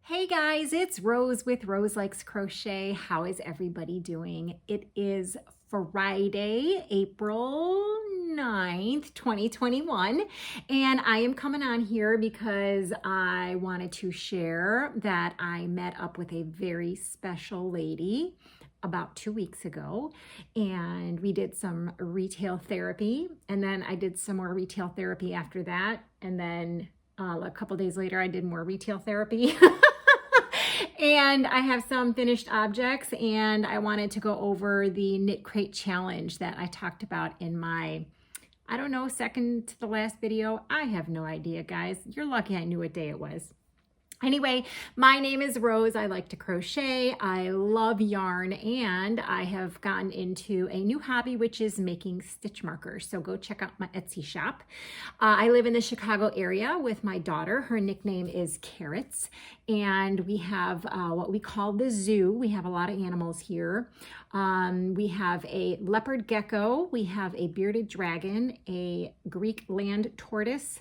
Hey guys, it's Rose with Roselikescrochet. How is everybody doing? It is Friday, April 9th, 2021, and I am coming on here because I wanted to share that I met up with a very special lady about 2 weeks ago, and we did some retail therapy, and then I did some more retail therapy after that, and then a couple days later I did more retail therapy. And I have some finished objects, and I wanted to go over the KnitCrate challenge that I talked about in my, I don't know, second to the last video. I have no idea, guys. You're lucky I knew what day it was. Anyway, my name is Rose. I like to crochet. I love yarn, and I have gotten into a new hobby, which is making stitch markers. So go check out my Etsy shop. I live in the Chicago area with my daughter. Her nickname is Carrots, and we have what we call the zoo. We have a lot of animals here. We have a leopard gecko. We have a bearded dragon, a Greek land tortoise,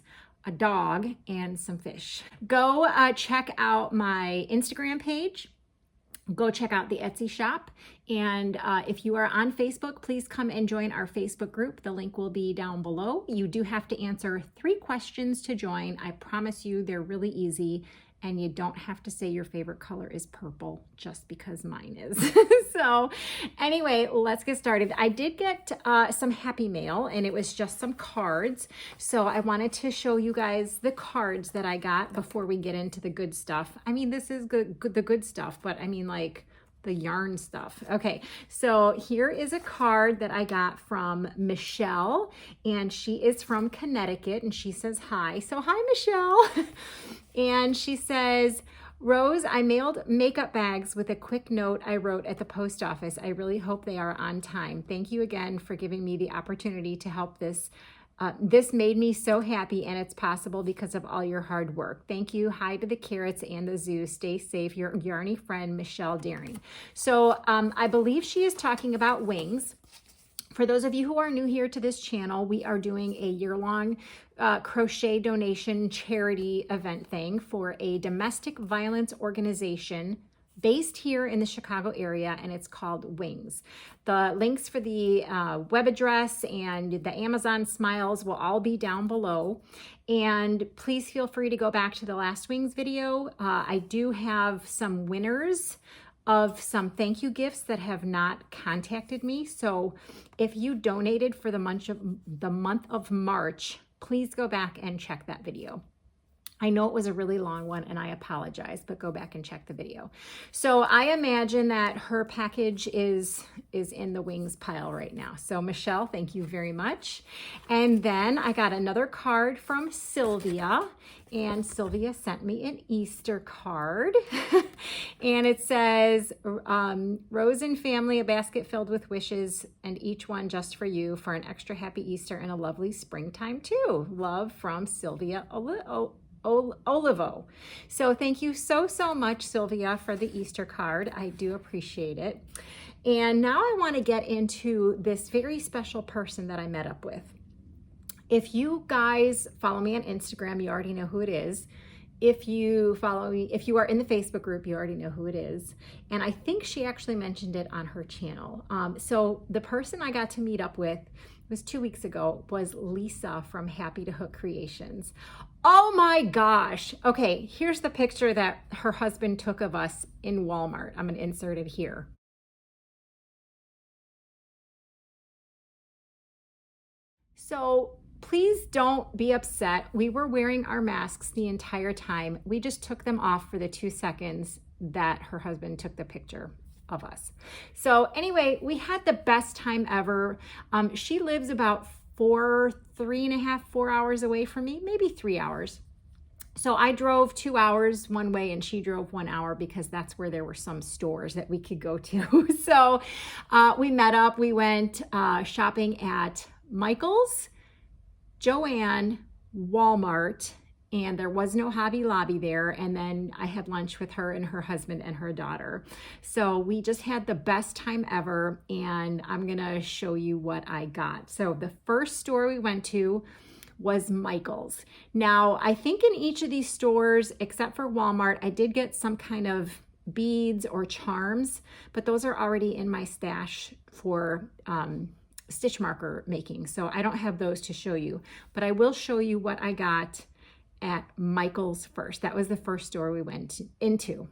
a dog, and some fish. Go check out my Instagram page. Go check out the Etsy shop. And if you are on Facebook, please come and join our Facebook group. The link will be down below. You do have to answer 3 questions to join. I promise you they're really easy. And you don't have to say your favorite color is purple just because mine is. So anyway, let's get started. I did get some happy mail, and it was just some cards. So I wanted to show you guys the cards that I got before we get into the good stuff. I mean, this is the good stuff, but I mean like the yarn stuff. Okay, so here is a card that I got from Michelle, and she is from Connecticut, and she says hi. So hi, Michelle. And she says, Rose, I mailed makeup bags with a quick note I wrote at the post office. I really hope they are on time. Thank you again for giving me the opportunity to help this. This made me so happy, and it's possible because of all your hard work. Thank you. Hi to the Carrots and the zoo. Stay safe. Your yarny friend, Michelle Daring. So I believe she is talking about wings. For those of you who are new here to this channel, we are doing a year-long crochet donation charity event thing for a domestic violence organization based here in the Chicago area, and it's called Wings. The links for the web address and the Amazon Smiles will all be down below. And please feel free to go back to the last Wings video. I do have some winners of some thank you gifts that have not contacted me. So if you donated for the month of March, please go back and check that video. I know it was a really long one, and I apologize, but go back and check the video. So I imagine that her package is in the wings pile right now. So Michelle, thank you very much. And then I got another card from Sylvia, and Sylvia sent me an Easter card. And it says, Rose and family, a basket filled with wishes, and each one just for you, for an extra happy Easter and a lovely springtime too. Love from Sylvia Olivo. So thank you so much, Sylvia, for the Easter card. I do appreciate it. And now I want to get into this very special person that I met up with. If you guys follow me on Instagram, you already know who it is. If you follow me, if you are in the Facebook group, you already know who it is. And I think she actually mentioned it on her channel. So the person I got to meet up with, it was 2 weeks ago, was Lisa from Happy to Hook Creations. Oh my gosh. Okay, here's the picture that her husband took of us in Walmart. I'm gonna insert it here. So please don't be upset. We were wearing our masks the entire time. We just took them off for the 2 seconds that her husband took the picture of us. So anyway, we had the best time ever. She lives about 4 hours away from me, maybe 3 hours. So I drove 2 hours one way, and she drove 1 hour because that's where there were some stores that we could go to. So we met up. We went shopping at Michael's, Joann, Walmart, and there was no Hobby Lobby there. And then I had lunch with her and her husband and her daughter. So we just had the best time ever, and I'm gonna show you what I got. So the first store we went to was Michael's. Now, I think in each of these stores, except for Walmart, I did get some kind of beads or charms, but those are already in my stash for stitch marker making. So I don't have those to show you, but I will show you what I got at Michael's first. That was the first store we went into.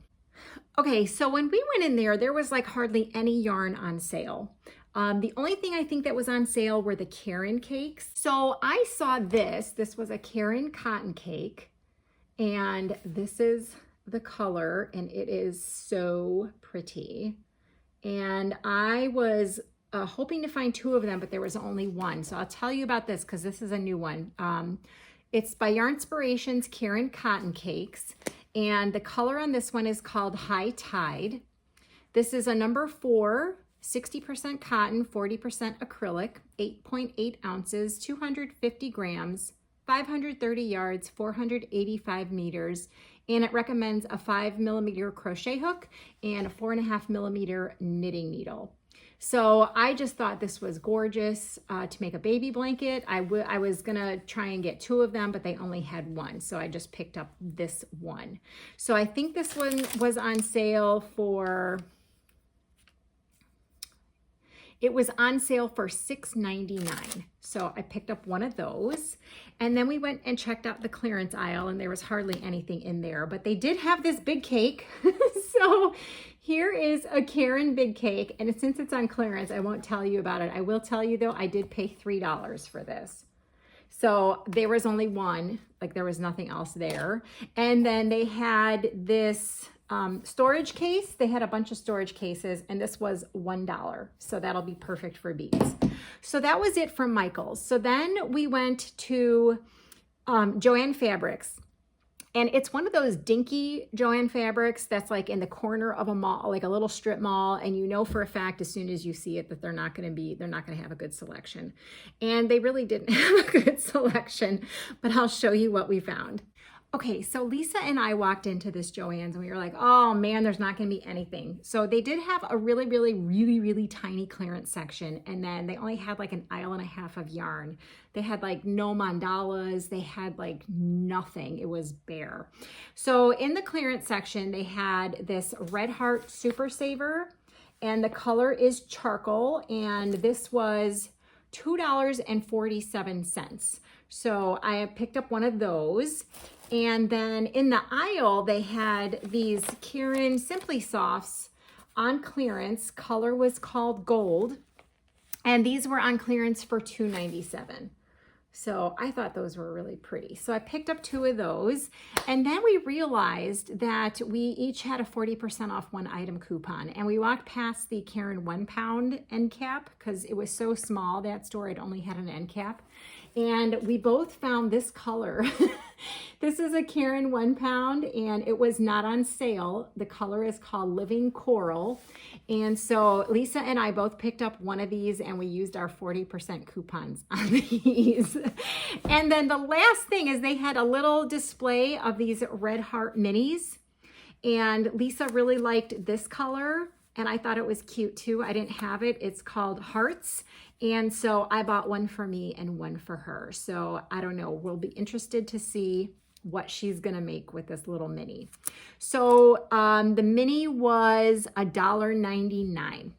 Okay, so when we went in there, there was like hardly any yarn on sale. The only thing I think that was on sale were the Caron cakes. So I saw this. This was a Caron cotton cake, and this is the color, and it is so pretty. And I was hoping to find two of them, but there was only one. So I'll tell you about this because this is a new one. It's by Yarnspirations Caron Cotton Cakes, and the color on this one is called High Tide. This is a number 4, 60% cotton, 40% acrylic, 8.8 ounces, 250 grams, 530 yards, 485 meters, and it recommends a 5mm crochet hook and a 4.5mm knitting needle. So I just thought this was gorgeous to make a baby blanket. I was gonna try and get two of them, but they only had one, so I just picked up this one. So I think this one was on sale for, it was on sale for $6.99. So I picked up one of those, and then we went and checked out the clearance aisle, and there was hardly anything in there, but they did have this big cake. So here is a Caron big cake, and since it's on clearance, I won't tell you about it. I will tell you though, I did pay $3 for this. So there was only one, like there was nothing else there. And then they had this storage case. They had a bunch of storage cases, and this was $1. So that'll be perfect for beads. So that was it from Michael's. So then we went to Joann Fabrics. And it's one of those dinky Joann Fabrics that's like in the corner of a mall, like a little strip mall, and you know for a fact as soon as you see it that they're not going to have a good selection. And they really didn't have a good selection, but I'll show you what we found. Okay, so Lisa and I walked into this Joann's and we were like, oh man, there's not gonna be anything. So they did have a really tiny clearance section, and then they only had like an aisle and a half of yarn. They had like no mandalas, they had like nothing, it was bare. So in the clearance section, they had this Red Heart Super Saver, and the color is charcoal, and this was $2.47. So I picked up one of those. And then in the aisle, they had these Caron Simply Softs on clearance. Color was called Gold. And these were on clearance for $2.97. So I thought those were really pretty. So I picked up two of those. And then we realized that we each had a 40% off one item coupon. And we walked past the Caron 1 pound end cap because it was so small, that store had only had an end cap. And we both found this color. This is a Caron 1 pound, and it was not on sale. The color is called Living Coral. And so Lisa and I both picked up one of these, and we used our 40% coupons on these. And then the last thing is they had a little display of these Red Heart minis. And Lisa really liked this color, and I thought it was cute too. I didn't have it. It's called Hearts. And so I bought one for me and one for her. So I don't know, we'll be interested to see what she's gonna make with this little mini. So the mini was $1.99.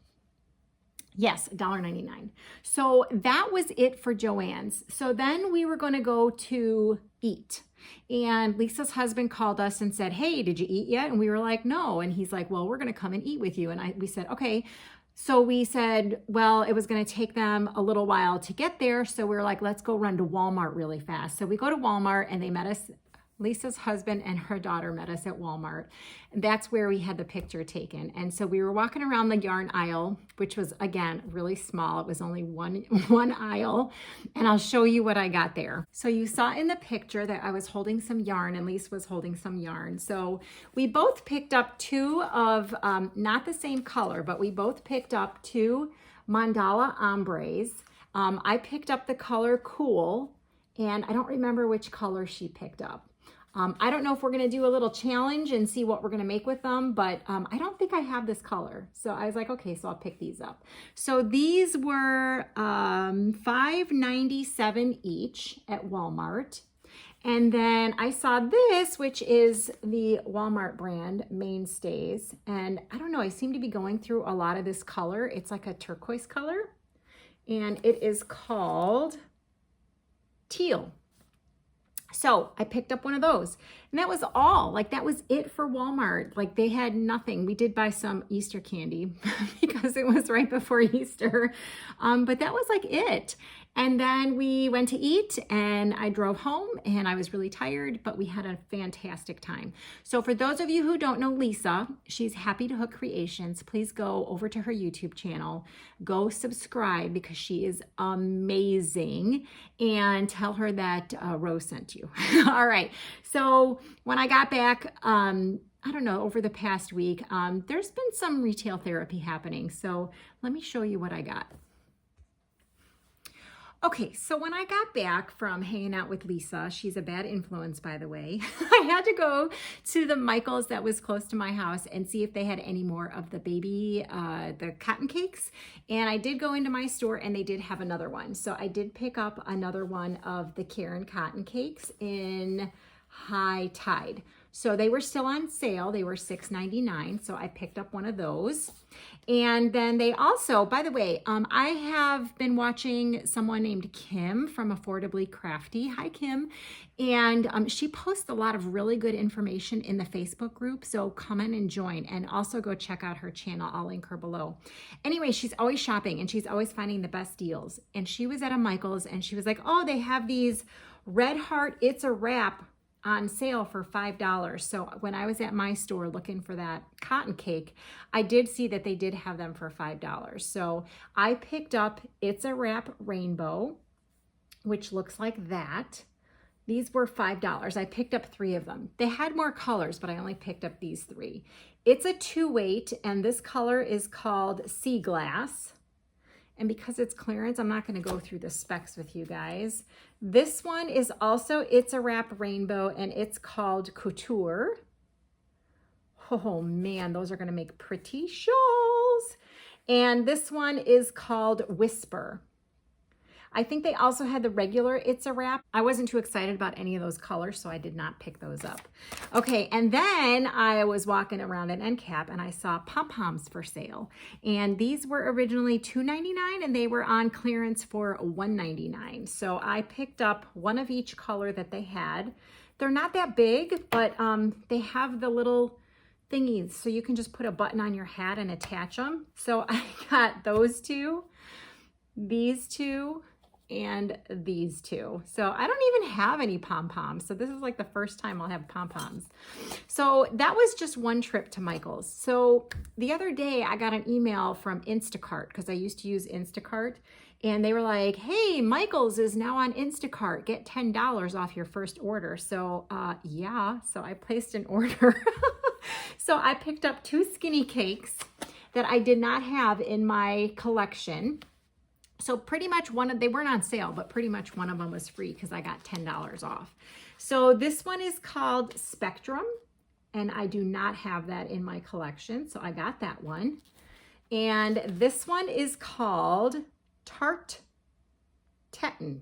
Yes, $1.99. So that was it for Joann's. So then we were gonna go to eat. And Lisa's husband called us and said, hey, did you eat yet? And we were like, no. And he's like, well, we're gonna come and eat with you. And we said, okay. So we said, well, it was going to take them a little while to get there. So we were like, let's go run to Walmart really fast. So we go to Walmart, and they met us. Lisa's husband and her daughter met us at Walmart. And that's where we had the picture taken. And so we were walking around the yarn aisle, which was, again, really small. It was only one aisle. And I'll show you what I got there. So you saw in the picture that I was holding some yarn, and Lisa was holding some yarn. So we both picked up two of, not the same color, but we both picked up two mandala ombres. I picked up the color Cool, and I don't remember which color she picked up. I don't know if we're gonna do a little challenge and see what we're gonna make with them, but I don't think I have this color. So I was like, okay, so I'll pick these up. So these were $5.97 each at Walmart. And then I saw this, which is the Walmart brand Mainstays. And I don't know, I seem to be going through a lot of this color. It's like a turquoise color. And it is called Teal. So I picked up one of those, and that was all. Like, that was it for Walmart. Like, they had nothing. We did buy some Easter candy because it was right before Easter, but that was like it. And then we went to eat, and I drove home, and I was really tired, but we had a fantastic time. So for those of you who don't know Lisa, she's Happy to Hook Creations. Please go over to her YouTube channel. Go subscribe because she is amazing, and tell her that Rose sent you. All right. So when I got back, I don't know, over the past week, there's been some retail therapy happening. So let me show you what I got. Okay, so when I got back from hanging out with Lisa, she's a bad influence, by the way, I had to go to the Michaels that was close to my house and see if they had any more of the baby, the cotton cakes. And I did go into my store and they did have another one. So I did pick up another one of the Karen cotton cakes in High Tide. So they were still on sale. They were $6.99. So I picked up one of those. And then they also, by the way, I have been watching someone named Kim from Affordably Crafty. Hi, Kim. And she posts a lot of really good information in the Facebook group. So come in and join, and also go check out her channel. I'll link her below. Anyway, she's always shopping and she's always finding the best deals. And she was at a Michael's and she was like, oh, they have these Red Heart It's a Wrap on sale for $5. So when I was at my store looking for that cotton cake, I did see that they did have them for $5. So I picked up It's a Wrap Rainbow, which looks like that. These were $5. I picked up 3 of them. They had more colors, but I only picked up these 3. It's a 2-weight, and this color is called Sea Glass. And because it's clearance, I'm not going to go through the specs with you guys. This one is also It's a Wrap Rainbow, and it's called Couture. Oh man, those are going to make pretty shawls. And this one is called Whisper. I think they also had the regular It's a Wrap. I wasn't too excited about any of those colors, so I did not pick those up. Okay, and then I was walking around at NCAP and I saw pom-poms for sale. And these were originally $2.99 and they were on clearance for $1.99. So I picked up one of each color that they had. They're not that big, but they have the little thingies, so you can just put a button on your hat and attach them. So I got those 2, these 2, and these 2. So I don't even have any pom-poms. So this is like the first time I'll have pom-poms. So that was just one trip to Michael's. So the other day I got an email from Instacart, because I used to use Instacart, and they were like, hey, Michael's is now on Instacart. Get $10 off your first order. So yeah, so I placed an order. So I picked up 2 skinny cakes that I did not have in my collection. So pretty much they weren't on sale, but pretty much one of them was free because I got $10 off. So this one is called Spectrum, and I do not have that in my collection, so I got that one. And this one is called Tarte Tatin.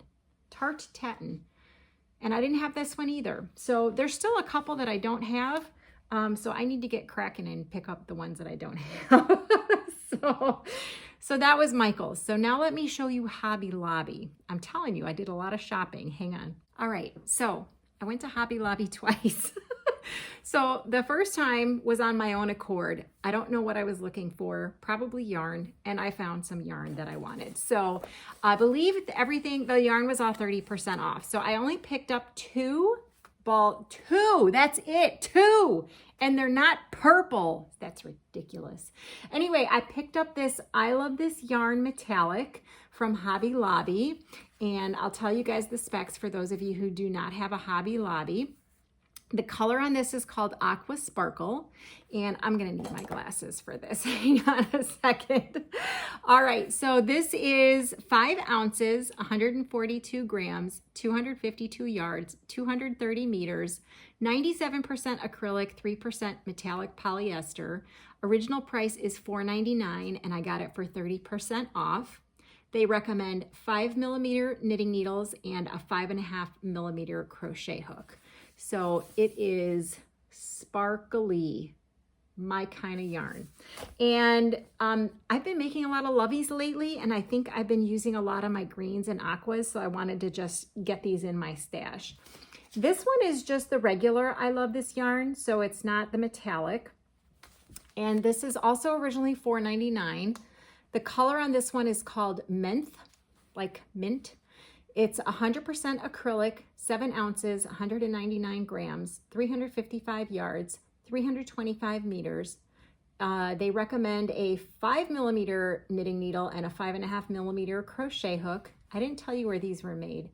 And I didn't have this one either. So there's still a couple that I don't have. So I need to get cracking and pick up the ones that I don't have. So that was Michael's. So now let me show you Hobby Lobby. I'm telling you, I did a lot of shopping. Hang on. All right, so I went to Hobby Lobby twice. So the first time was on my own accord. I don't know what I was looking for, probably yarn, and I found some yarn that I wanted. So I believe the yarn was all 30% off. So I only picked up 2, that's it, 2. And they're not purple. That's ridiculous. Anyway, I picked up this I Love This Yarn Metallic from Hobby Lobby. And I'll tell you guys the specs for those of you who do not have a Hobby Lobby. The color on this is called Aqua Sparkle, and I'm gonna need my glasses for this. Hang on a second. All right, so this is 5 ounces, 142 grams, 252 yards, 230 meters, 97% acrylic, 3% metallic polyester. Original price is $4.99, and I got it for 30% off. They recommend 5mm knitting needles and a 5.5mm crochet hook. So it is sparkly, my kind of yarn. And I've been making a lot of loveys lately, and I think I've been using a lot of my greens and aquas, so I wanted to just get these in my stash. This one is just the regular I Love This yarn, so it's not the metallic. And this is also originally $4.99. The color on this one is called Menthe, like mint. It's 100% acrylic, 7 ounces, 199 grams, 355 yards, 325 meters. They recommend a 5mm knitting needle and a 5.5mm crochet hook. I didn't tell you where these were made.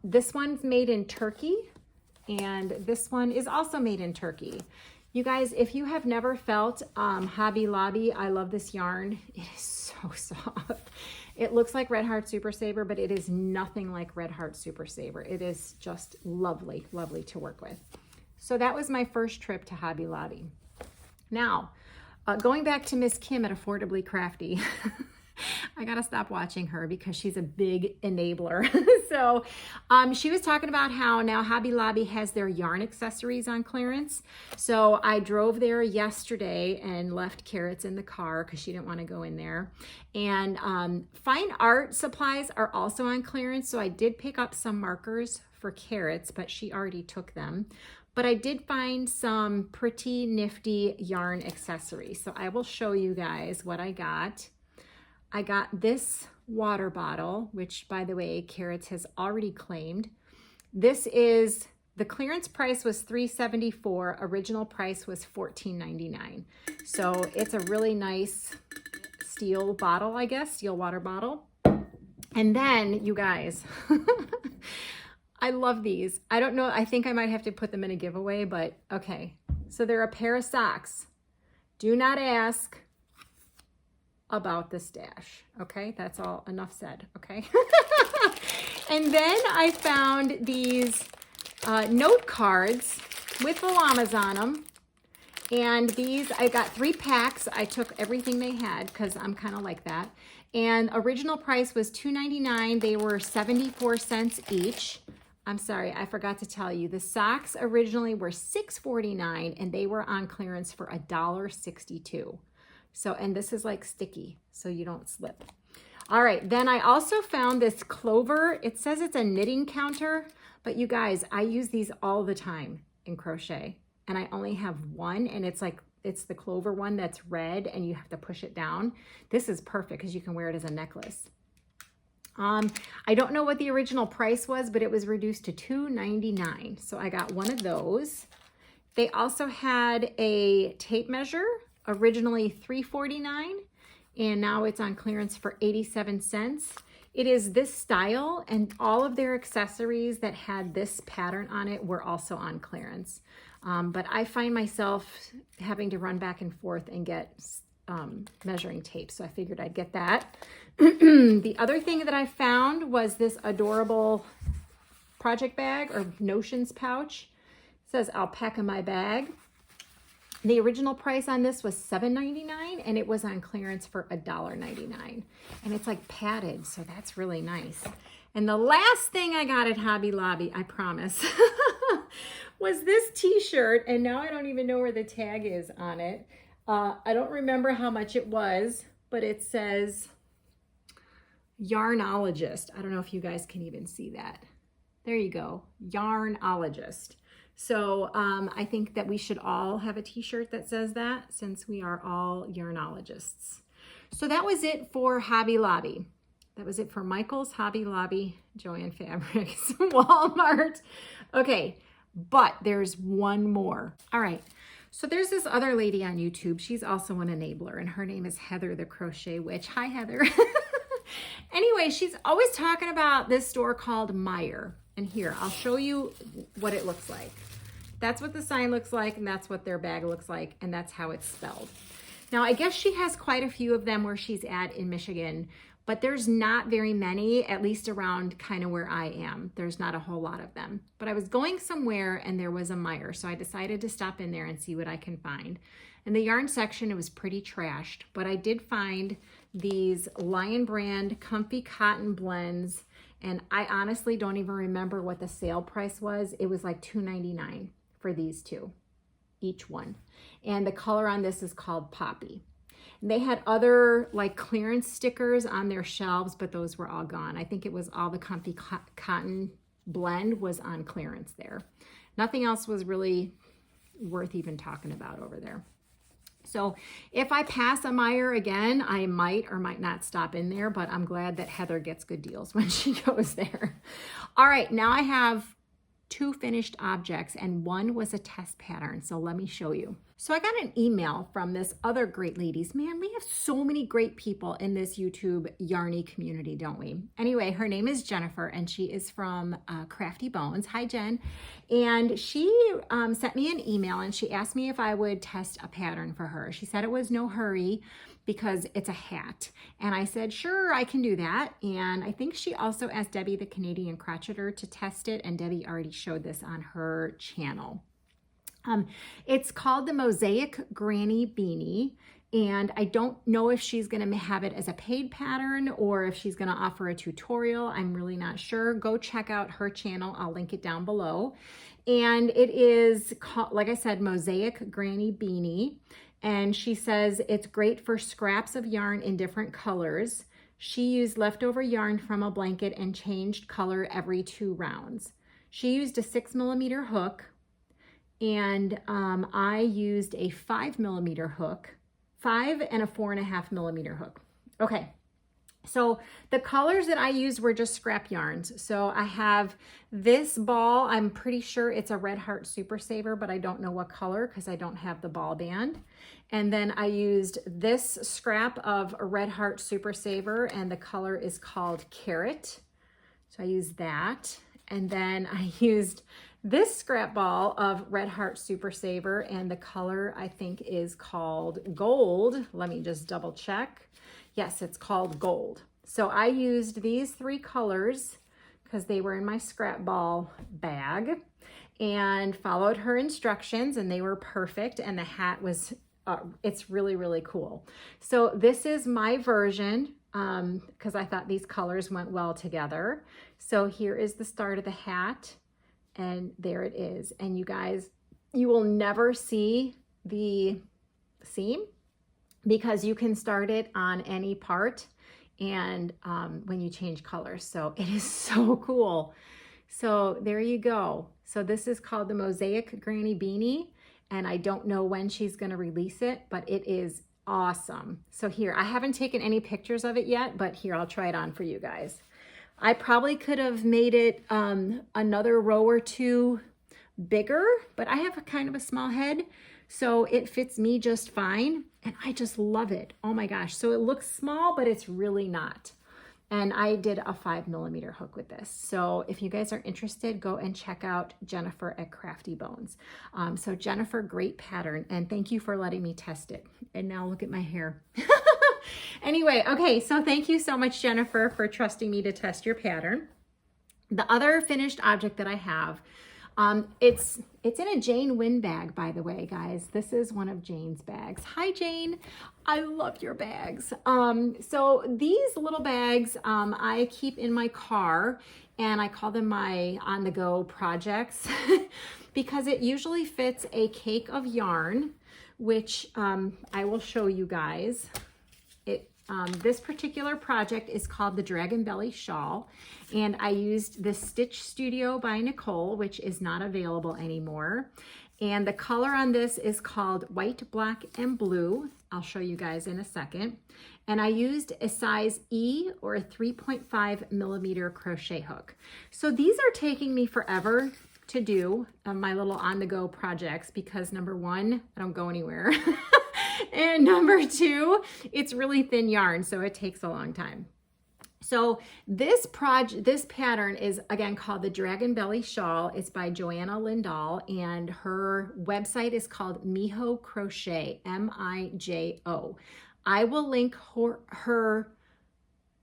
This one's made in Turkey, and this one is also made in Turkey. You guys, if you have never felt Hobby Lobby, I Love This yarn. It is so soft. It looks like Red Heart Super Saver, but it is nothing like Red Heart Super Saver. It is just lovely, lovely to work with. So that was my first trip to Hobby Lobby. Now, going back to Miss Kim at Affordably Crafty, I gotta stop watching her because she's a big enabler. So she was talking about how now Hobby Lobby has their yarn accessories on clearance. So I drove there yesterday and left carrots in the car because she didn't want to go in there. And fine art supplies are also on clearance. So I did pick up some markers for carrots, but she already took them. But I did find some pretty nifty yarn accessories. So I will show you guys what I got. I got this water bottle, which by the way, Carrots has already claimed. This is, the clearance price was $3.74. Original price was $14.99. So it's a really nice steel bottle, I guess, steel water bottle. And then you guys, I love these. I don't know, I think I might have to put them in a giveaway, but okay. So they're a pair of socks. Do not ask about the stash. Okay, that's all, enough said. Okay. And then I found these note cards with the llamas on them. And these, I got 3 packs. I took everything they had because I'm kind of like that. And original price was $2.99. They were 74 cents each. I'm sorry, I forgot to tell you. The socks originally were $6.49 and they were on clearance for $1.62. So, and this is like sticky, so you don't slip. All right, then I also found this clover. It says it's a knitting counter, but you guys, I use these all the time in crochet, and I only have one, and it's like, it's the clover one that's red, and you have to push it down. This is perfect because you can wear it as a necklace. I don't know what the original price was, but it was reduced to $2.99. So I got one of those. They also had a tape measure, originally $3.49, and now it's on clearance for 87 cents. It is this style, and all of their accessories that had this pattern on it were also on clearance. But I find myself having to run back and forth and get measuring tape, so I figured I'd get that. The other thing that I found was this adorable project bag or notions pouch. It says alpaca my bag. The original price on this was $7.99 and it was on clearance for $1.99. And it's like padded, so that's really nice. And the last thing I got at Hobby Lobby, I promise, was this t-shirt. And now I don't even know where the tag is on it. I don't remember how much it was, but it says Yarnologist. I don't know if you guys can even see that. There you go, Yarnologist. So I think that we should all have a t-shirt that says that, since we are all yarnologists. So that was it for Hobby Lobby. That was it for Michael's, Hobby Lobby, Joann Fabrics, Walmart. Okay, but there's one more. All right, so there's this other lady on YouTube. She's also an enabler, and her name is Heather the Crochet Witch. Hi, Heather. Anyway, she's always talking about this store called Meyer. And here, I'll show you what it looks like. That's what the sign looks like, and that's what their bag looks like, and that's how it's spelled. Now, I guess she has quite a few of them where she's at in Michigan, but there's not very many, at least around kind of where I am. There's not a whole lot of them. But I was going somewhere and there was a Meijer, so I decided to stop in there and see what I can find. In the yarn section, it was pretty trashed, but I did find these Lion Brand Comfy Cotton Blends, and I honestly don't even remember what the sale price was. It was like $2.99 for these two, each one. And the color on this is called Poppy. They had other like clearance stickers on their shelves, but those were all gone. I think it was all the Comfy Cotton blend was on clearance there. Nothing else was really worth even talking about over there. So if I pass a Meijer again, I might or might not stop in there, but I'm glad that Heather gets good deals when she goes there. All right, now I have 2 finished objects and one was a test pattern. So let me show you. So I got an email from this other great ladies. Man, we have so many great people in this YouTube Yarny community, don't we? Anyway, her name is Jennifer and she is from Crafty Bones. Hi, Jen. And she sent me an email and she asked me if I would test a pattern for her. She said it was no hurry because it's a hat. And I said, sure, I can do that. And I think she also asked Debbie, the Canadian crocheter, to test it. And Debbie already showed this on her channel. It's called the Mosaic Granny Beanie. And I don't know if she's gonna have it as a paid pattern or if she's gonna offer a tutorial. I'm really not sure. Go check out her channel. I'll link it down below. And it is called, like I said, Mosaic Granny Beanie. And she says it's great for scraps of yarn in different colors. She used leftover yarn from a blanket and changed color every 2 rounds. She used a 6mm hook, and I used a 5mm hook, 5 and a 4.5mm hook. Okay, so the colors that I used were just scrap yarns. So I have this ball, I'm pretty sure it's a Red Heart Super Saver, but I don't know what color because I don't have the ball band. And then I used this scrap of a Red Heart Super Saver and the color is called Carrot. So I used that. And then I used this scrap ball of Red Heart Super Saver and the color I think is called Gold. Let me just double check. Yes, it's called Gold. So I used these 3 colors because they were in my scrap ball bag and followed her instructions and they were perfect. And the hat was, it's really, really cool. So this is my version because I thought these colors went well together. So here is the start of the hat and there it is. And you guys, you will never see the seam because you can start it on any part and when you change colors. So it is so cool. So there you go. So this is called the Mosaic Granny Beanie and I don't know when she's going to release it, but it is awesome. So here, I haven't taken any pictures of it yet, but here, I'll try it on for you guys. I probably could have made it another row or 2 bigger, but I have a kind of a small head, so it fits me just fine. And I just love it. Oh my gosh. So it looks small, but it's really not. And I did a 5mm hook with this. So if you guys are interested, go and check out Jennifer at Crafty Bones. So Jennifer, great pattern. And thank you for letting me test it. And now look at my hair. Anyway, okay. So thank you so much, Jennifer, for trusting me to test your pattern. The other finished object that I have, it's in a Jane Wynn bag, by the way, guys. This is one of Jane's bags. Hi, Jane. I love your bags. So these little bags I keep in my car, and I call them my on-the-go projects because it usually fits a cake of yarn, which I will show you guys. This particular project is called the Dragon Belly Shawl, and I used the Stitch Studio by Nicole, which is not available anymore. And the color on this is called White, Black, and Blue. I'll show you guys in a second. And I used a size E or a 3.5mm crochet hook. So these are taking me forever to do my little on-the-go projects because number 1, I don't go anywhere. And number 2, it's really thin yarn, so it takes a long time. So this pattern is again called the Dragon Belly Shawl. It's by Joanna Lindahl, and her website is called Mijo Crochet, M-I-J-O. I will link her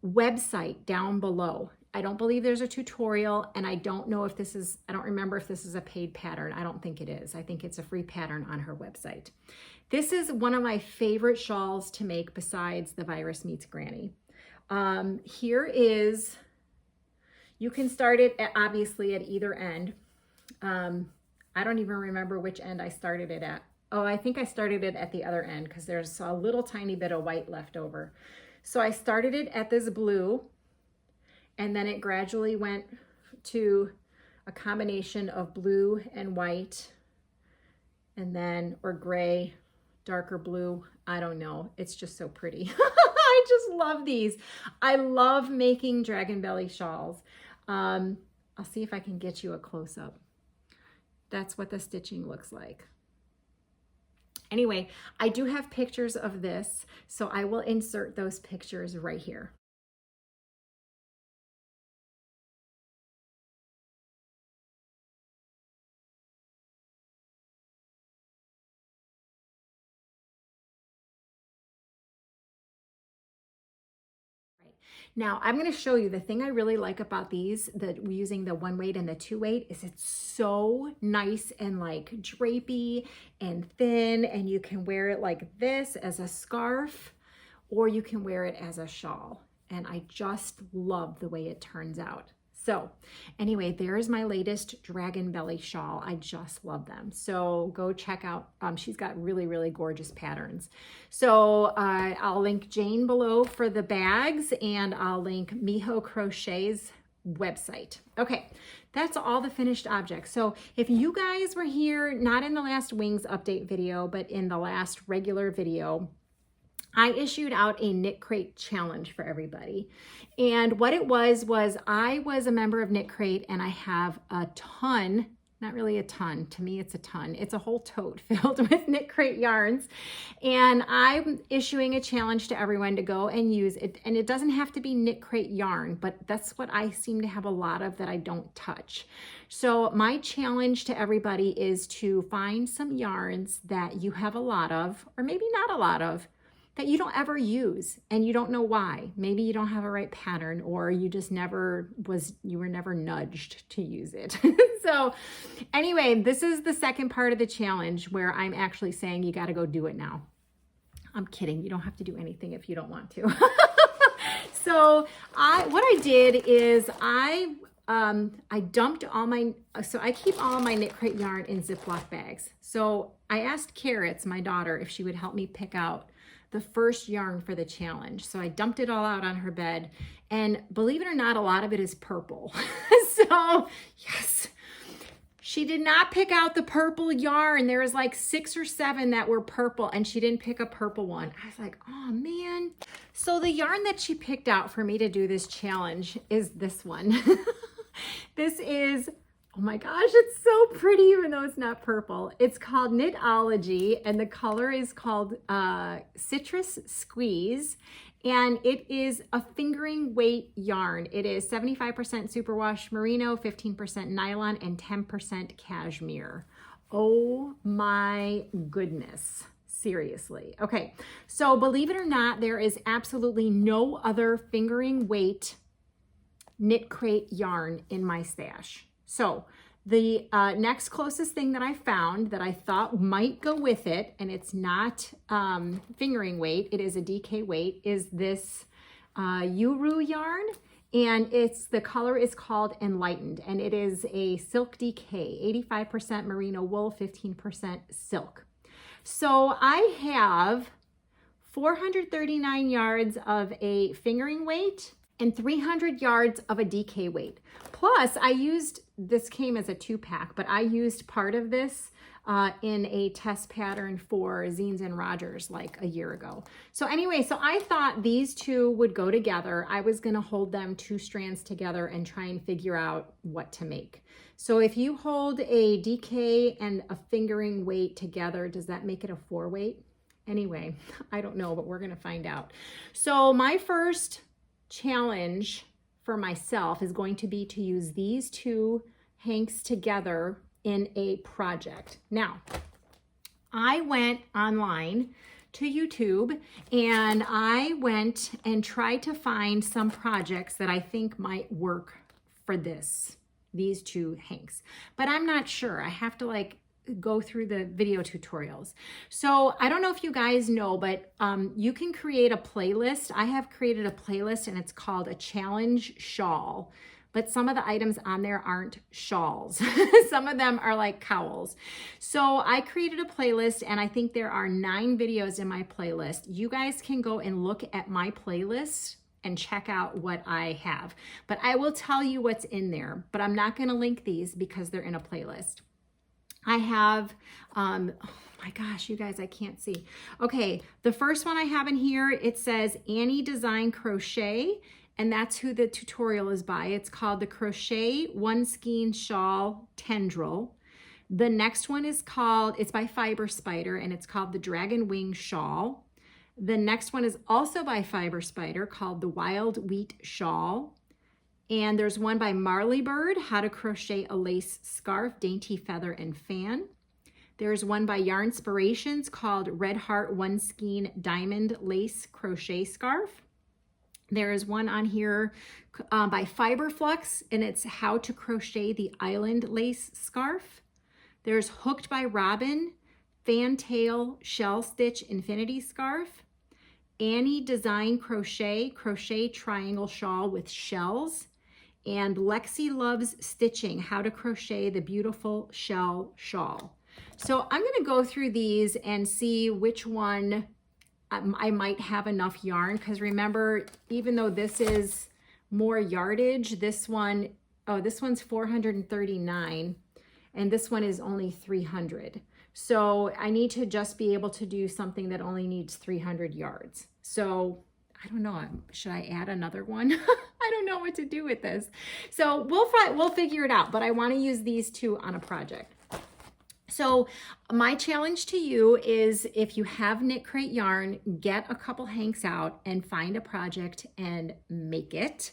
website down below. I don't believe there's a tutorial, and I don't know if this is, I don't remember if this is a paid pattern. I don't think it is. I think it's a free pattern on her website. This is one of my favorite shawls to make besides the Virus Meets Granny. Here is, you can start it at, obviously at either end. I don't even remember which end I started it at. Oh, I think I started it at the other end because there's a little tiny bit of white left over. So I started it at this blue, and then it gradually went to a combination of blue and white, and then, or gray, darker blue. I don't know. It's just so pretty. I just love these. I love making Dragon Belly shawls. I'll see if I can get you a close-up. That's what the stitching looks like. Anyway, I do have pictures of this, so I will insert those pictures right here. Now I'm going to show you the thing I really like about these, that we're using the 1 weight and the 2 weight, is it's so nice and like drapey and thin, and you can wear it like this as a scarf, or you can wear it as a shawl. And I just love the way it turns out. So anyway, there's my latest Dragon Belly shawl. I just love them. So go check out, she's got really, really gorgeous patterns. So I'll link Jane below for the bags, and I'll link Mijo Crochet's website. Okay, that's all the finished objects. So if you guys were here, not in the last Wings update video, but in the last regular video, I issued out a KnitCrate challenge for everybody. And what it was I was a member of KnitCrate, and I have a ton, not really a ton, to me it's a ton, it's a whole tote filled with KnitCrate yarns. And I'm issuing a challenge to everyone to go and use it. And it doesn't have to be KnitCrate yarn, but that's what I seem to have a lot of that I don't touch. So my challenge to everybody is to find some yarns that you have a lot of, or maybe not a lot of, that you don't ever use and you don't know why. Maybe you don't have a right pattern, or you just you were never nudged to use it. So anyway, this is the second part of the challenge where I'm actually saying you got to go do it now. I'm kidding. You don't have to do anything if you don't want to. So what I did is I dumped all my, so I keep all my KnitCrate yarn in Ziploc bags. So I asked Carrots, my daughter, if she would help me pick out the first yarn for the challenge. So I dumped it all out on her bed, and believe it or not, a lot of it is purple. So yes, she did not pick out the purple yarn. There was like 6 or 7 that were purple, and she didn't pick a purple one. I was like, oh man. So the yarn that she picked out for me to do this challenge is this one. This is, oh my gosh, it's so pretty, even though it's not purple. It's called Knitology, and the color is called Citrus Squeeze, and it is a fingering weight yarn. It is 75% superwash merino, 15% nylon, and 10% cashmere. Oh my goodness. Seriously. Okay, so believe it or not, there is absolutely no other fingering weight KnitCrate yarn in my stash. So the next closest thing that I found that I thought might go with it, and it's not fingering weight, it is a DK weight, is this Uru yarn, and the color is called Enlightened, and it is a silk DK, 85% merino wool, 15% silk. So I have 439 yards of a fingering weight and 300 yards of a DK weight. Plus I used, this came as a 2-pack, but I used part of this in a test pattern for Zines and Rogers like a year ago. So anyway, so I thought these two would go together. I was gonna hold them 2 strands together and try and figure out what to make. So if you hold a DK and a fingering weight together, does that make it a 4 weight? Anyway, I don't know, but we're gonna find out. So my first challenge for myself is going to be to use these two hanks together in a project. Now, I went online to YouTube and I went and tried to find some projects that I think might work for these two hanks, but I'm not sure. I have to like go through the video tutorials. So I don't know if you guys know, but you can create a playlist. I have created a playlist and it's called a challenge shawl, but some of the items on there aren't shawls. Some of them are like cowls. So I created a playlist and I think there are 9 videos in my playlist. You guys can go and look at my playlist and check out what I have. But I will tell you what's in there, but I'm not gonna link these because they're in a playlist. I have, oh my gosh, you guys, I can't see. Okay, the first one I have in here, it says Annie Design Crochet, and that's who the tutorial is by. It's called the Crochet One Skein Shawl Tendril. The next one is called, it's by Fiber Spider, and it's called the Dragon Wing Shawl. The next one is also by Fiber Spider called the Wild Wheat Shawl. And there's one by Marley Bird, How to Crochet a Lace Scarf, Dainty Feather and Fan. There's one by Yarnspirations called Red Heart One Skein Diamond Lace Crochet Scarf. There is one on here by Fiberflux, and it's How to Crochet the Island Lace Scarf. There's Hooked by Robin, Fantail Shell Stitch Infinity Scarf. Annie Design Crochet, Crochet Triangle Shawl with Shells. And Lexi Loves Stitching, How to Crochet the Beautiful Shell Shawl. So I'm going to go through these and see which one I might have enough yarn, because remember, even though this is more yardage, this one, oh, this one's 439 and this one is only 300. So I need to just be able to do something that only needs 300 yards. So I don't know, should I add another one? I don't know what to do with this. So we'll figure it out, but I want to use these two on a project. So my challenge to you is, if you have KnitCrate yarn, get a couple hanks out and find a project and make it.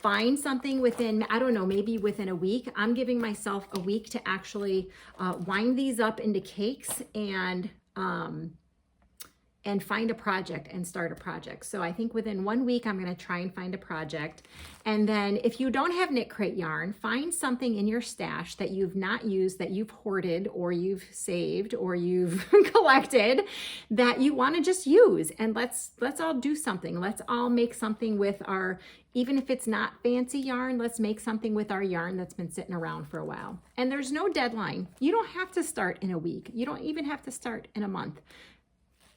Find something within, I don't know, maybe within a week. I'm giving myself a week to actually wind these up into cakes and find a project and start a project. So I think within 1 week, I'm going to try and find a project. And then if you don't have KnitCrate yarn, find something in your stash that you've not used, that you've hoarded or you've saved or you've collected, that you want to just use. And let's all do something. Let's all make something with our, even if it's not fancy yarn, let's make something with our yarn that's been sitting around for a while. And there's no deadline. You don't have to start in a week. You don't even have to start in a month.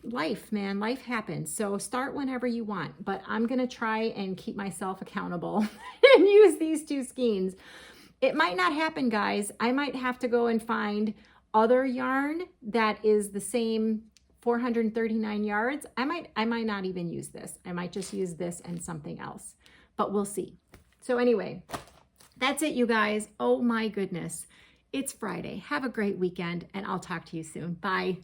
Life, man, life happens. So start whenever you want, but I'm going to try and keep myself accountable and use these two skeins. It might not happen, guys. I might have to go and find other yarn that is the same 439 yards. I might not even use this. I might just use this and something else, but we'll see. So anyway, that's it, you guys. Oh my goodness. It's Friday. Have a great weekend, and I'll talk to you soon. Bye.